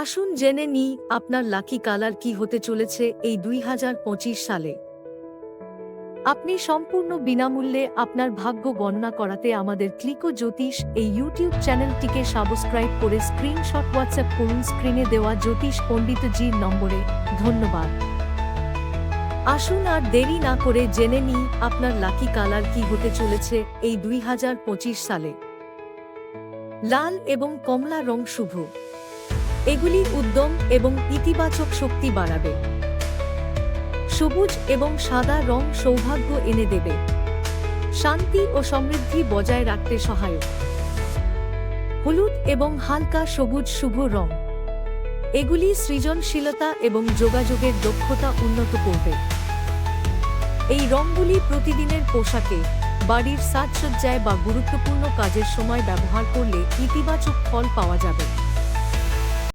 আসুন জেনে নিই আপনার লাকি কালার কি হতে চলেছে এই 2025 সালে। আপনি সম্পূর্ণ বিনামূল্যে আপনার ভাগ্য গণনা করাতে আমাদের ক্লিকো জ্যোতিষ এই ইউটিউব চ্যানেলটিকে সাবস্ক্রাইব করে স্ক্রিনশট হোয়াটসঅ্যাপ করুন স্ক্রিনে দেওয়া জ্যোতিষ পণ্ডিতজির নম্বরে। ধন্যবাদ। আসুন আর দেরি না করে জেনে নিই আপনার লাকি কালার কি হতে চলেছে এই 2025 সালে। লাল এবং কমলা রং শুভ। এগুলি উদ্যম এবং ইতিবাচক শক্তি বাড়াবে। সবুজ এবং সাদা রং সৌভাগ্য এনে দেবে, শান্তি ও সমৃদ্ধি বজায় রাখতে সহায়ক। হলুদ এবং হালকা সবুজ শুভ রং। এগুলি সৃজনশীলতা এবং যোগাযোগের দক্ষতা উন্নত করবে। এই রংগুলি প্রতিদিনের পোশাকে, বাড়ির সাজসজ্জায় বা গুরুত্বপূর্ণ কাজের সময় ব্যবহার করলে ইতিবাচক ফল পাওয়া যাবে।